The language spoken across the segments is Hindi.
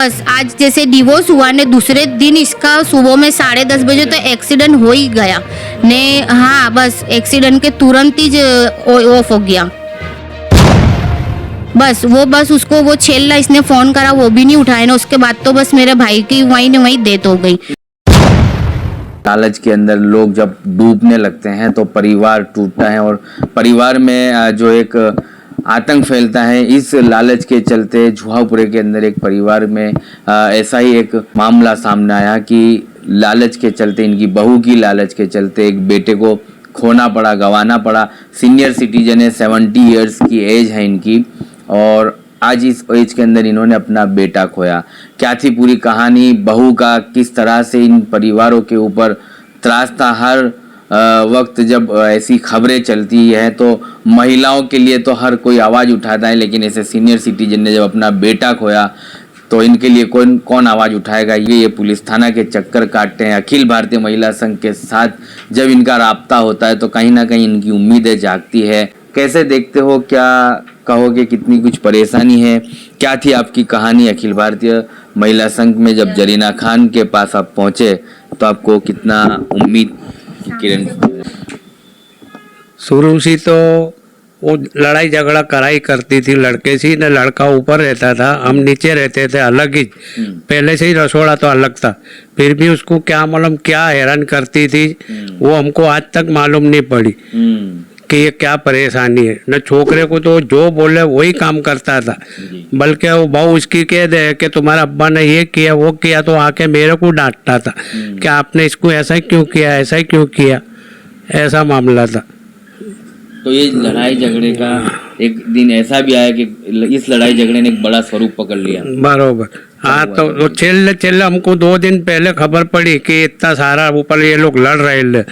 बस आज जैसे डिवोर्स हुआ ने दूसरे दिन इसका सुबह में 10:30 बजे तो एक्सीडेंट हो ही गया ने। हाँ बस एक्सीडेंट के तुरंत ही ऑफ हो गया। बस उसको वो छेल्ला इसने फोन करा, वो भी नहीं उठाया ना। उसके बाद तो बस मेरे भाई की वहीं डेथ हो गई। लालच के अंदर लोग जब डूबने लगते हैं तो परिवार टूटता है और परिवार में जो एक आतंक फैलता है। इस लालच के चलते जुहापुरे के अंदर एक परिवार में ऐसा ही एक मामला सामने आया कि लालच के चलते, इनकी बहू की लालच के चलते एक बेटे को खोना पड़ा, गंवाना पड़ा। सीनियर सिटीजन है, 70 इयर्स की एज है इनकी और आज इस एज के अंदर इन्होंने अपना बेटा खोया। क्या थी पूरी कहानी, बहू का किस तरह से इन परिवारों के ऊपर त्रास था। हर वक्त जब ऐसी खबरें चलती है तो महिलाओं के लिए तो हर कोई आवाज़ उठाता है, लेकिन ऐसे सीनियर सिटीजन ने जब अपना बेटा खोया तो इनके लिए कौन आवाज़ उठाएगा। ये पुलिस थाना के चक्कर काटते हैं। अखिल भारतीय महिला संघ के साथ जब इनका राब्ता होता है तो कहीं ना कहीं इनकी उम्मीदें जागती है। कैसे देखते हो, क्या कहोगे, कितनी कुछ परेशानी है, क्या थी आपकी कहानी अखिल भारतीय महिला संघ में जब जरीना खान के पास आप पहुंचे तो आपको कितना उम्मीद किरण? शुरू से तो वो लड़ाई झगड़ा कराई करती थी लड़के से न, लड़का ऊपर रहता था, हम नीचे रहते थे अलग ही। पहले से ही रसोड़ा तो अलग था, फिर भी उसको क्या मालूम क्या हैरान करती थी वो हमको आज तक मालूम नहीं पड़ी कि ये क्या परेशानी है। न छोकरे को तो जो बोले वही काम करता था, बल्कि वो बहू उसकी कह दे कि तुम्हारा अब्बा ने ये किया वो किया तो आके मेरे को डांटता था कि आपने इसको ऐसा क्यों किया, ऐसा क्यों किया, ऐसा मामला था। तो ये लड़ाई झगड़े का एक दिन ऐसा भी आया कि इस लड़ाई झगड़े ने एक बड़ा स्वरूप पकड़ लिया। बरोबर, हाँ। तो चल हमको 2 दिन पहले खबर पड़ी कि इतना सारा ऊपर ये लोग लड़ रहे।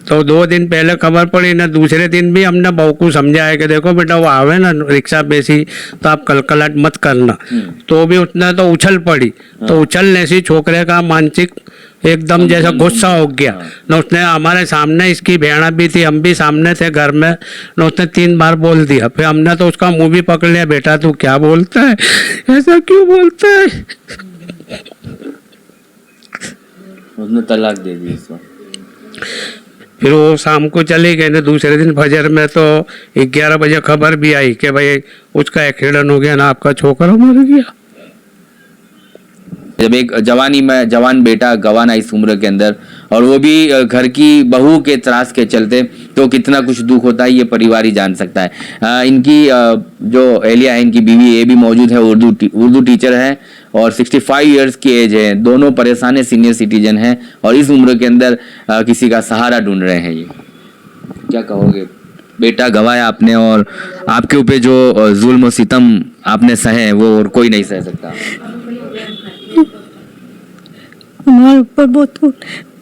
तो 2 दिन पहले खबर पड़ी ना, दूसरे दिन भी हमने बहू को समझाया कि देखो बेटा वो आवे ना रिक्शा पे सी तो आप कलकलाट मत करना। तो भी उतना तो उछल पड़ी। तो उछलने से छोकरे का मानसिक एकदम जैसा गुस्सा हो गया न। उसने हमारे सामने, इसकी भेड़ा भी थी, हम भी सामने थे घर में न, उसने 3 बार बोल दिया। फिर हमने तो उसका मुंह भी पकड़ लिया, बेटा तू क्या बोलता है, ऐसा क्यों बोलता है। उसने तलाक दे दी इसको। फिर वो शाम को चले गए ना। दूसरे दिन फजर में तो 11 बजे खबर भी आई कि भाई उसका एक्सीडेंट हो गया ना, आपका छोकरा मर गया। जब एक जवान बेटा गंवाना इस उम्र के अंदर, और वो भी घर की बहू के त्रास के चलते, तो कितना कुछ दुख होता है ये परिवार ही जान सकता है। इनकी जो एलिया है, इनकी बीवी, ये भी मौजूद है, उर्दू टीचर है और 65 इयर्स की एज है। दोनों परेशान है, सीनियर सिटीजन है और इस उम्र के अंदर किसी का सहारा ढूंढ रहे हैं। ये क्या कहोगे, बेटा गंवाया आपने और आपके ऊपर जो जुल्म और सितम आपने सहे वो और कोई नहीं सह सकता। हमारे ऊपर बहुत,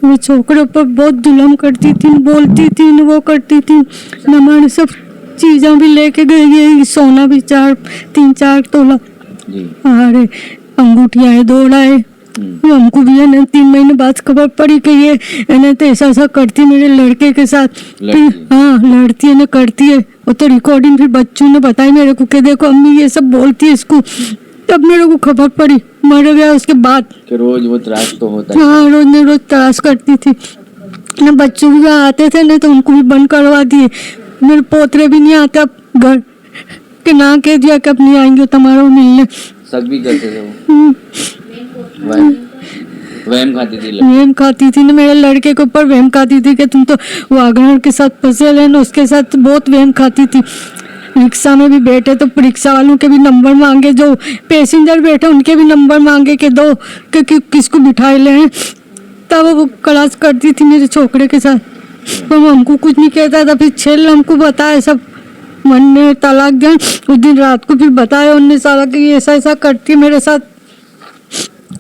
मेरे छोकरे ऊपर बहुत जुल्म करती थी, बोलती थी, वो करती थी। हमारे सब चीज़ें भी लेके गई, सोना भी 3-4 तोला, अरे अंगूठियाँ है, दौड़ाए। हमको भी है 3 महीने बाद खबर पड़ी कि ये है तो ऐसा करती मेरे लड़के के साथ। हाँ लड़ती है ना, करती है। वो तो रिकॉर्डिंग फिर बच्चों ने बताई मेरे को कि देखो अम्मी ये सब बोलती है इसको। तब मेरे को खबर पड़ी, मर गया उसके बाद। कि रोज वो त्रास तो होता है। हाँ रोज त्रास करती थी ना। बच्चों भी आते थे ना तो उनको भी बंद करवा दिए। मेरे पोतरे भी नहीं आते अब घर के, ना कह दिया कि अब नहीं आएंगे तुम्हारा मिलने। सब भी करते थे वो। वहम खाती थी ना, मेरे लड़के के ऊपर वहम खाती थी कि तुम तो वागनर के साथ फंसे रहे ना, उसके साथ बहुत वहम खाती थी। रिक्शा में भी बैठे तो रिक्शा वालों के भी नंबर मांगे, जो पैसेंजर बैठे उनके भी नंबर मांगे कि दो कि किसको बिठाए ले हैं। तब वो क्लास करती थी मेरे छोकरे के साथ। तो हमको कुछ नहीं कहता था। फिर छेल हमको बताया सब, मन ने तलाक दिया उस दिन रात को। फिर बताया उनने सारा कि ऐसा करती है मेरे साथ।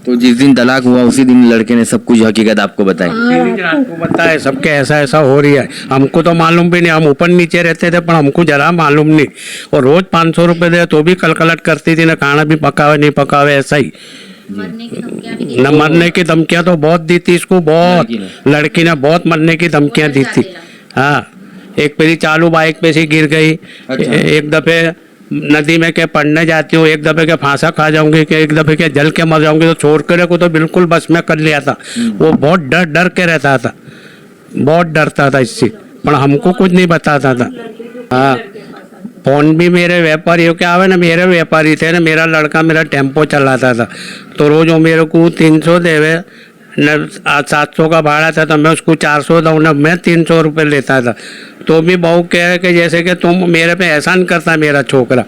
तो जिस दिन तलाक हुआ उसी दिन लड़के ने सब कुछ हकीकत आपको बताई। आपको बताया सबके ऐसा हो रही है। हमको तो मालूम भी नहीं, हम ऊपर नीचे रहते थे पर हमको जरा मालूम नहीं। और रोज 500 रुपए दे तो भी कलकलट करती थी ना, खाना भी पकावे नहीं पकावे, ऐसा ही। न मरने की धमकियां तो बहुत दी थी इसको, बहुत। लड़की ने बहुत मरने की धमकियां दी थी। हाँ, एक पेरी चालू बाइक पे से गिर गई। एक दफे नदी में क्या पढ़ने जाती हूँ, एक दफे के फांसा खा जाऊंगी, कि एक दफे के जल के मर जाऊंगी, तो छोड़ कर को तो बिल्कुल बस में कर लिया था। वो बहुत डर डर के रहता था, बहुत डरता था इससे, पर हमको कुछ नहीं बताता था। हाँ, फोन भी मेरे व्यापारी क्या आवे ना, मेरे व्यापारी थे ना, मेरा लड़का मेरा टेम्पो चलाता था, तो रोज वो मेरे को 300 देवे न, 700 का भाड़ा था, तो मैं उसको 400 दूँ ना, मैं 300 रुपये लेता था। तो भी बहू कह कि जैसे कि तुम मेरे पे एहसान करता है मेरा छोकरा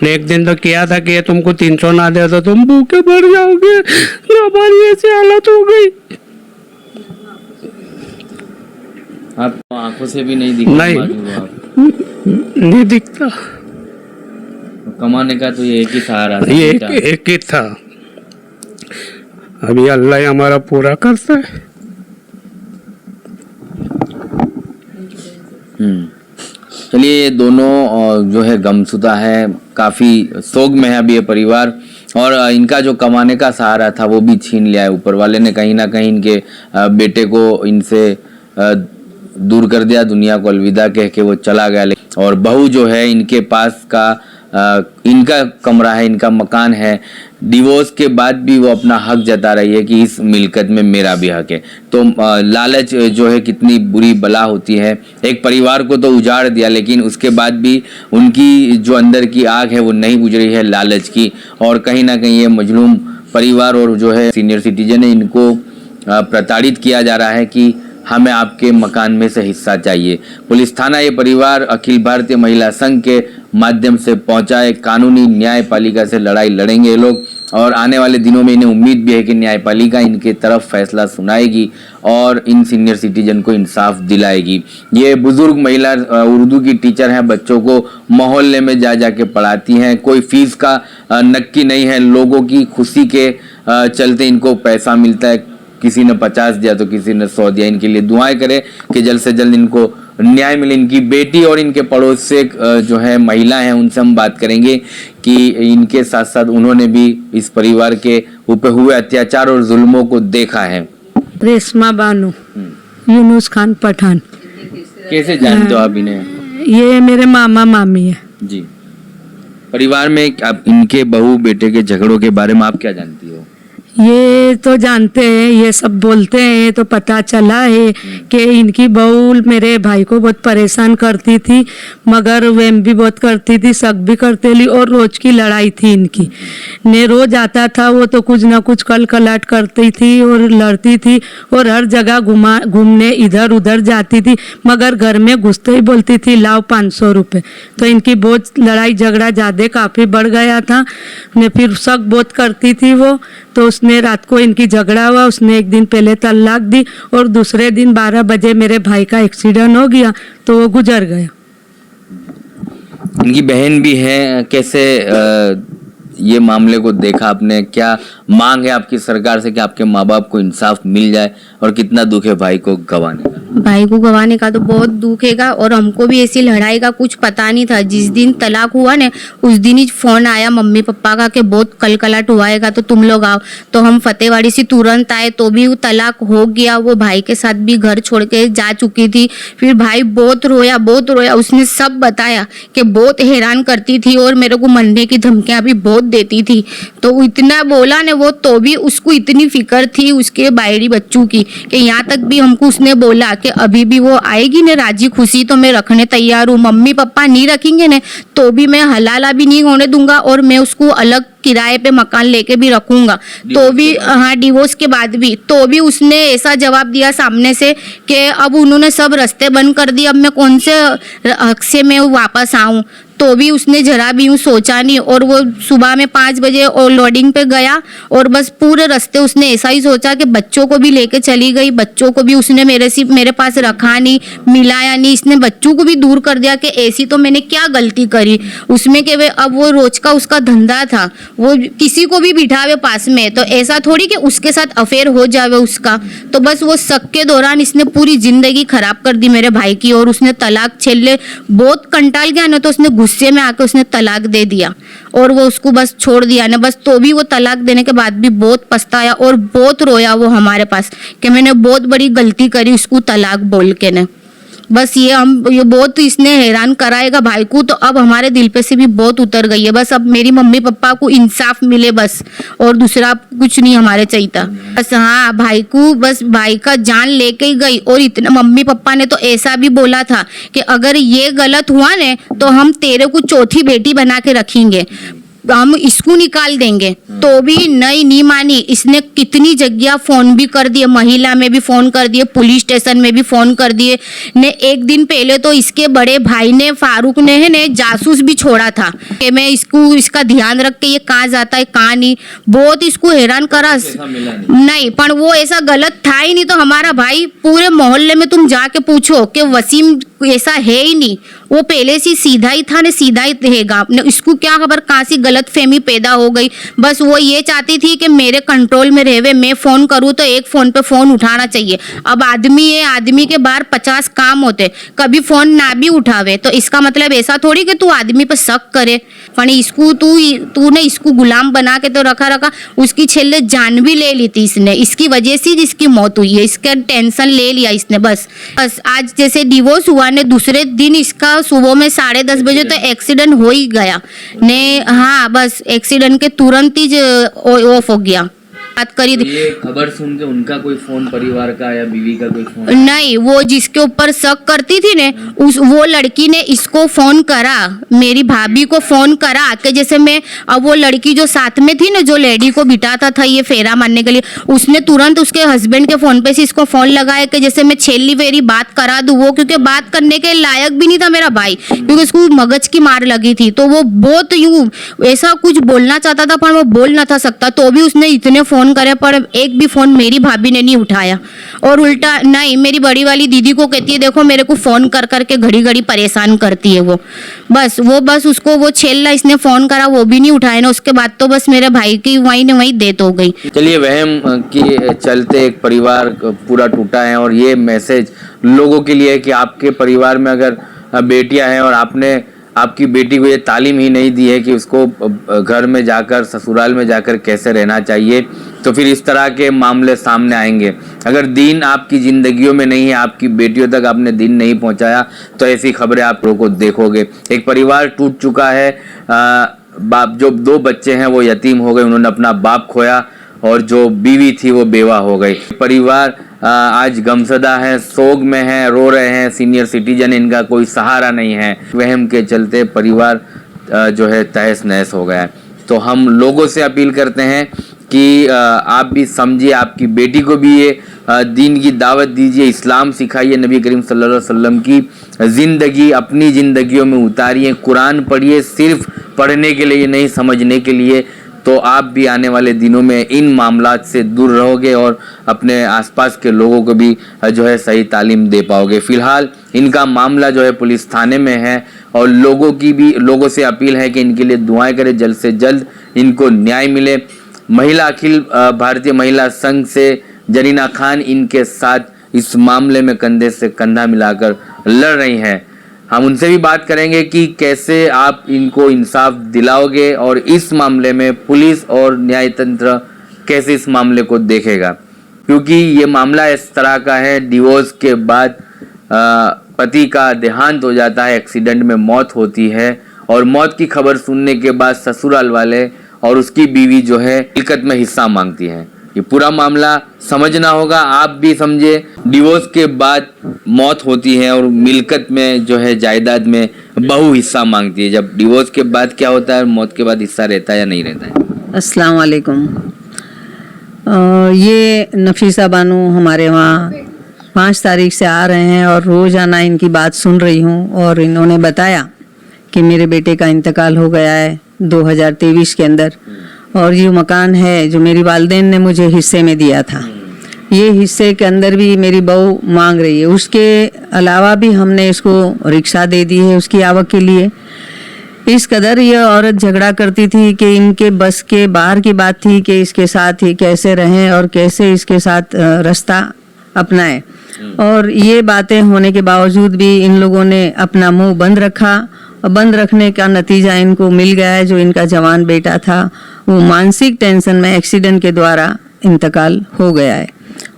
ने। एक दिन तो किया था कि ये तुमको 300 ना दे तो तुम भूखे मर जाओगे, हमारी ऐसी हालत हो गई। आप आंखों से भी नहीं दिख नहीं। नहीं दिखता। कमाने का तो ये एक ही सहारा था। ये एक ही था, अभी अल्लाह ही हमारा पूरा करता है। चलिए, ये दोनों जो है गमशुदा है, काफी सोग में है अभी ये परिवार, और इनका जो कमाने का सहारा था वो भी छीन लिया है। ऊपर वाले ने कहीं ना कहीं इनके बेटे को इनसे दूर कर दिया, दुनिया को अलविदा कह के वो चला गया। और बहू जो है इनके पास का इनका कमरा है, इनका मकान है, डिवोर्स के बाद भी वो अपना हक जता रही है कि इस मिल्कियत में मेरा भी हक है। तो लालच जो है कितनी बुरी बला होती है। एक परिवार को तो उजाड़ दिया, लेकिन उसके बाद भी उनकी जो अंदर की आग है वो नहीं बुझ रही है लालच की। और कहीं ना कहीं ये मजलूम परिवार और जो है सीनियर सिटीजन है, इनको प्रताड़ित किया जा रहा है कि हमें आपके मकान में से हिस्सा चाहिए। पुलिस थाना ये परिवार अखिल भारतीय महिला संघ के माध्यम से पहुंचा है। कानूनी न्यायपालिका से लड़ाई लड़ेंगे ये लोग, और आने वाले दिनों में इन्हें उम्मीद भी है कि न्यायपालिका इनके तरफ फैसला सुनाएगी और इन सीनियर सिटीजन को इंसाफ दिलाएगी। ये बुजुर्ग महिला उर्दू की टीचर हैं, बच्चों को मोहल्ले में जा जाके पढ़ाती हैं। कोई फीस का नक्की नहीं है, लोगों की खुशी के चलते इनको पैसा मिलता है। किसी ने 50 दिया तो किसी ने 100 दिया। इनके लिए दुआएं करें कि जल्द से जल्द इनको न्याय मिले। इनकी बेटी और इनके पड़ोस से जो है महिला हैं, उनसे हम बात करेंगे कि इनके साथ साथ उन्होंने भी इस परिवार के ऊपर हुए अत्याचार और जुल्मों को देखा है। रेशमा बानो, यूनुस खान पठान। कैसे जानते हो आप इन्हें? ये मेरे मामा मामी है जी। परिवार में आप इनके बहू बेटे के झगड़ों के बारे में आप क्या जानती हो? ये तो जानते हैं, ये सब बोलते हैं, तो पता चला है कि इनकी बहू मेरे भाई को बहुत परेशान करती थी, मगर वेम भी बहुत करती थी, शक भी करते ली, और रोज की लड़ाई थी इनकी। ने रोज आता था वो तो कुछ ना कुछ कल कलाट करती थी और लड़ती थी, और हर जगह घूमने इधर उधर जाती थी, मगर घर में घुसते ही बोलती थी लाओ 500 रुपये। तो इनकी बहुत लड़ाई झगड़ा ज़्यादा काफ़ी बढ़ गया था ने, फिर शक बहुत करती थी वो। तो उसने रात को इनकी झगड़ा हुआ, उसने एक दिन पहले तलाक दी, और दूसरे दिन 12 बजे मेरे भाई का एक्सीडेंट हो गया तो वो गुजर गया। इनकी बहन भी है, कैसे ये मामले को देखा आपने? क्या मांग है आपकी सरकार से कि आपके माँ बाप को इंसाफ मिल जाए, और कितना दुख है भाई को गंवाने का? भाई को गंवाने का तो बहुत दुख हैगा, और हमको भी ऐसी लड़ाई का कुछ पता नहीं था। जिस दिन तलाक हुआ ना, उस दिन ही फोन आया मम्मी पापा का कि बहुत कलकलाट हुआ है तो तुम लोग आओ। तो हम फतेहवाड़ी से तुरंत आए, तो भी वो तलाक हो गया। वो भाई के साथ भी घर छोड़ के जा चुकी थी। फिर भाई बहुत रोया। उसने सब बताया कि बहुत हैरान करती थी और मेरे को मरने की धमकियां भी बहुत देती थी। तो वो इतना बोला ने वो, तो भी उसको इतनी फिक्र थी उसके बायड़ी बच्चों की कि यहाँ तक भी हमको उसने बोला कि अभी भी वो आएगी ने राजी खुशी तो मैं रखने तैयार हूँ। मम्मी पापा नहीं रखेंगे ने तो भी मैं हलाला भी नहीं होने दूंगा, और मैं उसको अलग किराए पे मकान लेके भी रखूंगा। तो भी हाँ, डिवोर्स के बाद भी। तो भी उसने ऐसा जवाब दिया सामने से कि अब उन्होंने सब रास्ते बंद कर दिए, अब मैं कौन से हक से मैं वापस आऊं। तो भी उसने जरा भी यूँ सोचा नहीं, और वो सुबह में 5 बजे और लोडिंग पे गया, और बस पूरे रास्ते उसने ऐसा ही सोचा कि बच्चों को भी लेके चली गई। बच्चों को भी उसने मेरे पास रखा नहीं, मिलाया नहीं। इसने बच्चों को भी दूर कर दिया कि ऐसी तो मैंने क्या गलती करी उसमें कि वे अब वो रोज का उसका धंधा था, वो किसी को भी बिठावे पास में, तो ऐसा थोड़ी कि उसके साथ अफेयर हो जावे उसका। तो बस वो शक के दौरान इसने पूरी जिंदगी खराब कर दी मेरे भाई की, और उसने तलाक छेले बहुत कंटाल गया ना, तो उसने गुस्से में आके उसने तलाक दे दिया, और वो उसको बस छोड़ दिया ना बस। तो भी वो तलाक देने के बाद भी बहुत पछताया और बहुत रोया वो हमारे पास कि मैंने बहुत बड़ी गलती करी उसको तलाक बोल के ने। बस ये बहुत इसने हैरान कराएगा भाई को, तो अब हमारे दिल पे से भी बहुत उतर गई है। बस अब मेरी मम्मी पापा को इंसाफ मिले बस, और दूसरा कुछ नहीं हमारे चाहिए था। बस हाँ, भाई को बस भाई का जान लेके ही गई। और इतना मम्मी पापा ने तो ऐसा भी बोला था कि अगर ये गलत हुआ ने तो हम तेरे को चौथी बेटी बना के रखेंगे, हम इसको निकाल देंगे। तो भी नहीं मानी। इसने कितनी जगह फोन भी कर दिए, महिला में भी फोन कर दिए, पुलिस स्टेशन में भी फोन कर दिए ने। एक दिन पहले तो इसके बड़े भाई ने, फारूक ने जासूस भी छोड़ा था कि मैं इसका ध्यान रख के ये कहाँ जाता है कहाँ नहीं। बहुत इसको हैरान करा। नहीं, पर वो ऐसा गलत था ही नहीं। तो हमारा भाई पूरे मोहल्ले में तुम जाके पूछो कि वसीम ऐसा है ही नहीं, वो पहले से सीधा ही था ने सीधा ही रहेगा। इसको क्या खबर कहाँ से गलत फहमी पैदा हो गई। बस वो ये चाहती थी कि मेरे कंट्रोल में रहे, मैं फोन करूँ तो एक फोन पे फोन उठाना चाहिए। अब आदमी है, आदमी के बाहर 50 काम होते, कभी फोन ना भी उठावे तो इसका मतलब ऐसा थोड़ी कि तू आदमी पर शक करे। पर इसको तूने इसको गुलाम बना के तो रखा। उसकी छेले जान भी ले ली थी इसने, इसकी वजह से जिसकी मौत हुई है, इसका टेंशन ले लिया इसने। बस आज जैसे डिवोर्स हुआ ने, दूसरे दिन इसका सुबह में 10:30 बजे तो एक्सीडेंट हो ही गया ने। हाँ, बस एक्सीडेंट के तुरंत ही ऑफ हो गया। बात करी ये खबर सुन के उनका कोई फोन, परिवार का या बीवी का कोई फोन? नहीं, वो जिसके ऊपर शक करती थी ने, वो लड़की ने इसको फोन करा, मेरी भाभी को फोन करा कि जैसे मैं, अब वो लड़की जो साथ में थी ना, जो लेडी को बिठाता था ये फेरा मारने के लिए, उसने तुरंत उसके हस्बैंड के फोन पे से इसको फोन लगाया कि जैसे मैं छेली वेरी बात करा दूं। वो क्योंकि बात करने के लायक भी नहीं था मेरा भाई, क्योंकि उसको मगज की मार लगी थी। तो वो बहुत यूं ऐसा कुछ बोलना चाहता था पर वो बोल ना था सकता। तो भी उसने इतने फोन करे पर एक भी फोन मेरी भाभी ने नहीं उठाया। और उल्टा नहीं, मेरी बड़ी वाली दीदी को कहती है देखो मेरे को फोन कर करके घड़ी घड़ी परेशान करती है वो। बस उसको वो छेल्ला इसने फोन करा, वो भी नहीं उठाया ना। उसके बाद तो बस मेरे भाई की वहीं डेथ हो गई। चलिए, वहम के चलते एक परिवार पूरा टूटा है। और ये मैसेज लोगों के लिए है कि आपके परिवार में अगर बेटियां हैं और आपने आपकी बेटी को ये तालीम ही नहीं दी है कि उसको घर में जाकर, ससुराल में जाकर कैसे रहना चाहिए, तो फिर इस तरह के मामले सामने आएंगे। अगर दीन आपकी ज़िंदगियों में नहीं है, आपकी बेटियों तक आपने दीन नहीं पहुंचाया, तो ऐसी खबरें आप लोगों को देखोगे। एक परिवार टूट चुका है। बाप, जो 2 बच्चे हैं वो यतीम हो गए, उन्होंने अपना बाप खोया, और जो बीवी थी वो बेवा हो गई। परिवार आज गमसदा है, सोग में है, रो रहे हैं। सीनियर सिटीजन, इनका कोई सहारा नहीं है। वहम के चलते परिवार जो है तहस नहस हो गया है। तो हम लोगों से अपील करते हैं कि आप भी समझिए, आपकी बेटी को भी ये दीन की दावत दीजिए, इस्लाम सिखाइए, नबी करीम सल्लल्लाहु अलैहि वसल्लम की ज़िंदगी अपनी ज़िंदगियों में उतारिए। कुरान पढ़िए, सिर्फ पढ़ने के लिए नहीं, समझने के लिए। तो आप भी आने वाले दिनों में इन मामलात से दूर रहोगे और अपने आसपास के लोगों को भी जो है सही तालीम दे पाओगे। फिलहाल इनका मामला जो है पुलिस थाने में है, और लोगों से अपील है कि इनके लिए दुआएं करें, जल्द से जल्द इनको न्याय मिले। महिला अखिल भारतीय महिला संघ से जरीना खान इनके साथ इस मामले में कंधे से कंधा मिलाकर लड़ रही हैं। हम उनसे भी बात करेंगे कि कैसे आप इनको इंसाफ दिलाओगे और इस मामले में पुलिस और न्याय तंत्र कैसे इस मामले को देखेगा, क्योंकि ये मामला इस तरह का है। डिवोर्स के बाद पति का देहांत हो जाता है, एक्सीडेंट में मौत होती है, और मौत की खबर सुनने के बाद ससुराल वाले और उसकी बीवी जो है मिल्कत में हिस्सा मांगती है। ये पूरा मामला समझना होगा, आप भी समझे। डिवोर्स के बाद मौत होती है और मिल्कत में जो है जायदाद में बहू हिस्सा मांगती है। जब डिवोर्स के बाद क्या होता है, मौत के बाद हिस्सा रहता है या नहीं रहता है? अस्सलाम वालेकुम। ये नफीसा बानू हमारे वहाँ 5 तारीख से आ रहे हैं और रोज़ाना इनकी बात सुन रही हूँ। और इन्होंने बताया कि मेरे बेटे का इंतकाल हो गया है 2023 के अंदर, और ये मकान है जो मेरी वालिदैन ने मुझे हिस्से में दिया था, ये हिस्से के अंदर भी मेरी बहू मांग रही है। उसके अलावा भी हमने इसको रिक्शा दे दी है उसकी आवक के लिए। इस कदर ये औरत झगड़ा करती थी कि इनके बस के बाहर की बात थी कि इसके साथ ही कैसे रहें और कैसे इसके साथ रास्ता अपनाएं। और ये बातें होने के बावजूद भी इन लोगों ने अपना मुंह बंद रखा। बंद रखने का नतीजा इनको मिल गया है। जो इनका जवान बेटा था वो मानसिक टेंशन में एक्सीडेंट के द्वारा इंतकाल हो गया है।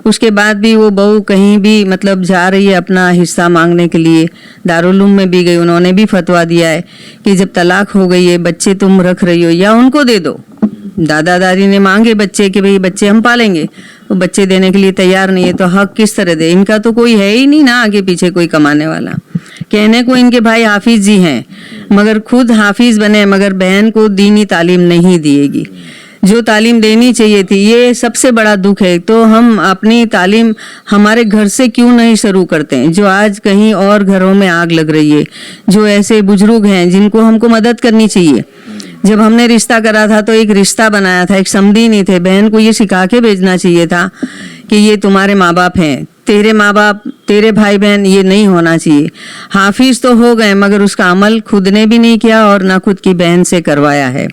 उसके बाद भी वो बहू कहीं भी मतलब जा रही है अपना हिस्सा मांगने के लिए, दारुलूम में भी गई, उन्होंने भी फतवा दिया है कि जब तलाक हो गई है, बच्चे तुम रख रही हो या उनको दे दो। दादा दादी ने मांगे बच्चे कि भाई बच्चे हम पालेंगे, वो बच्चे देने के लिए तैयार नहीं है, तो हक किस तरह दे? इनका तो कोई है ही नहीं ना आगे पीछे कोई कमाने वाला। कहने को इनके भाई हाफिज जी हैं, मगर खुद हाफिज बने मगर बहन को दीनी तालीम नहीं दिएगी जो तालीम देनी चाहिए थी। ये सबसे बड़ा दुख है। तो हम अपनी तालीम हमारे घर से क्यों नहीं शुरू करते हैं? जो आज कहीं और घरों में आग लग रही है, जो ऐसे बुजुर्ग हैं जिनको हमको मदद करनी चाहिए। जब हमने रिश्ता करा था तो एक रिश्ता बनाया था, एक समधी नहीं थे। बहन को ये सिखा के भेजना चाहिए था कि ये तुम्हारे माँ बाप हैं, तेरे माँ बाप, तेरे भाई बहन, ये नहीं होना चाहिए। हाफिज तो हो गए मगर उसका अमल खुद ने भी नहीं किया और ना खुद की बहन से करवाया है।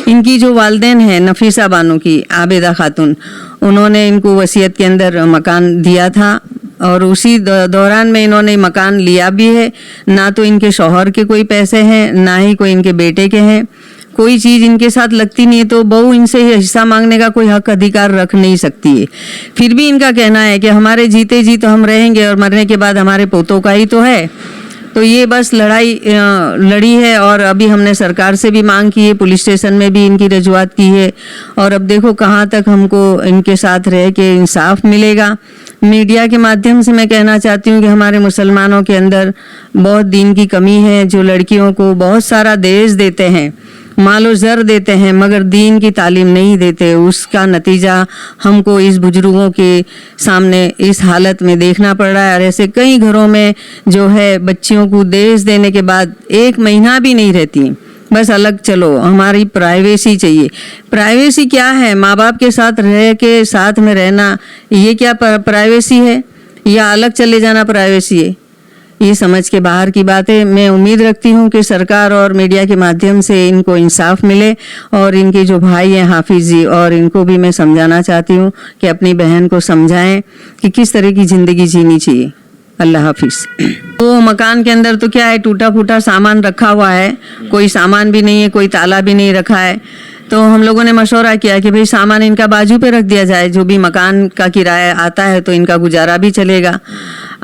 इनकी जो वालदेन है नफीसा बानो की, आबिदा खातून, उन्होंने इनको वसीयत के अंदर मकान दिया था और उसी दौरान में इन्होंने मकान लिया भी है। ना तो इनके शौहर के कोई पैसे हैं, ना ही कोई इनके बेटे के हैं। कोई चीज इनके साथ लगती नहीं है तो बहू इनसे हिस्सा मांगने का कोई हक अधिकार रख नहीं सकती है। फिर भी इनका कहना है कि हमारे जीते जी तो हम रहेंगे और मरने के बाद हमारे पोतों का ही तो है। तो ये बस लड़ाई लड़ी है और अभी हमने सरकार से भी मांग की है, पुलिस स्टेशन में भी इनकी रजूआत की है और अब देखो कहाँ तक हमको इनके साथ रह के इंसाफ मिलेगा। मीडिया के माध्यम से मैं कहना चाहती हूँ कि हमारे मुसलमानों के अंदर बहुत दीन की कमी है, जो लड़कियों को बहुत सारा दहेज देते हैं, मालो ज़र देते हैं मगर दीन की तालीम नहीं देते। उसका नतीजा हमको इस बुजुर्गों के सामने इस हालत में देखना पड़ रहा है। और ऐसे कई घरों में जो है बच्चियों को दहेज देने के बाद 1 महीना भी नहीं रहती, बस अलग चलो, हमारी प्राइवेसी चाहिए। प्राइवेसी क्या है? माँ बाप के साथ रह के साथ में रहना, ये क्या प्राइवेसी है? या अलग चले जाना प्राइवेसी है? ये समझ के बाहर की बात है। मैं उम्मीद रखती हूँ कि सरकार और मीडिया के माध्यम से इनको इंसाफ मिले और इनके जो भाई हैं हाफिज जी, और इनको भी मैं समझाना चाहती हूँ कि अपनी बहन को समझाएं कि किस तरह की ज़िंदगी जीनी चाहिए। अल्लाह हाफिज। वो मकान के अंदर तो क्या है, टूटा फूटा सामान रखा हुआ है, कोई सामान भी नहीं है, कोई ताला भी नहीं रखा है। तो हम लोगों ने मशवरा किया कि भाई सामान इनका बाजू पे रख दिया जाए, जो भी मकान का किराया आता है तो इनका गुजारा भी चलेगा।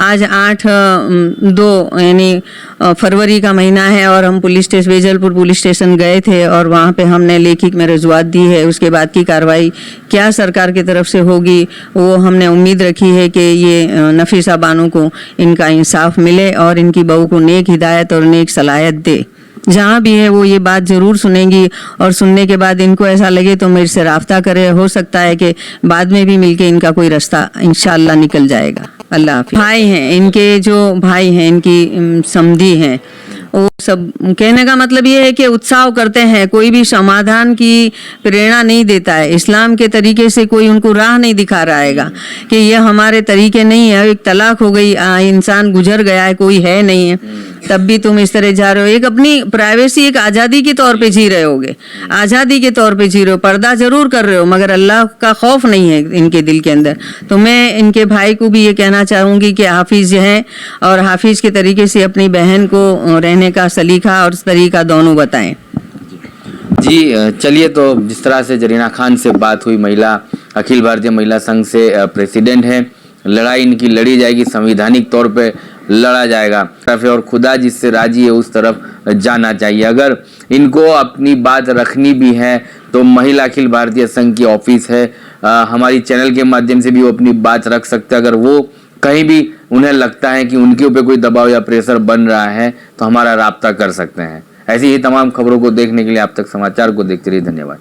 आज 8/2 यानी फरवरी का महीना है और हम police station, Vejalpur police station गए थे और वहाँ पे हमने लेखित में रजूआत दी है। उसके बाद की कार्रवाई क्या सरकार की तरफ से होगी वो हमने उम्मीद रखी है कि ये नफीसा बानो को इनका इंसाफ मिले और इनकी बहू को नेक हिदायत और नेक सलाहियत दे। जहाँ भी है वो ये बात ज़रूर सुनेंगी और सुनने के बाद इनको ऐसा लगे तो मेरे से राब्ता करे। हो सकता है कि बाद में भी मिलके इनका कोई रास्ता इंशाअल्लाह निकल जाएगा। अल्लाह हाफिज़। भाई हैं इनके, जो भाई हैं इनकी समधी हैं, वो सब कहने का मतलब ये है कि उत्साह करते हैं, कोई भी समाधान की प्रेरणा नहीं देता है। इस्लाम के तरीके से कोई उनको राह नहीं दिखा रहा है कि ये हमारे तरीके नहीं है। एक तलाक हो गई, इंसान गुजर गया है, कोई है नहीं है, तब भी तुम इस तरह जा रहे हो। एक अपनी प्राइवेसी, एक आज़ादी के तौर पे जी रहे होगे, आज़ादी के तौर पे जी रहे हो, पर्दा जरूर कर रहे हो मगर अल्लाह का खौफ नहीं है इनके दिल के अंदर। तो मैं इनके भाई को भी ये कहना चाहूँगी कि हाफिज हैं और हाफिज के तरीके से अपनी बहन को रहने का सलीका और तरीका दोनों बताएं। जी चलिए, तो जिस तरह से जरीना खान से बात हुई, महिला अखिल भारतीय महिला संघ से प्रेसिडेंट है, लड़ाई इनकी लड़ी जाएगी, संवैधानिक तौर पे लड़ा जाएगा तरफ और खुदा जिससे राजी है उस तरफ जाना चाहिए। अगर इनको अपनी बात रखनी भी है तो महिला अखिल भारतीय संघ की ऑफिस है, हमारी चैनल के माध्यम से भी वो अपनी बात रख सकते हैं। अगर वो कहीं भी उन्हें लगता है कि उनके ऊपर कोई दबाव या प्रेशर बन रहा है तो हमारा राब्ता कर सकते हैं। ऐसी ही तमाम खबरों को देखने के लिए आप तक समाचार को देखते रहिए। धन्यवाद।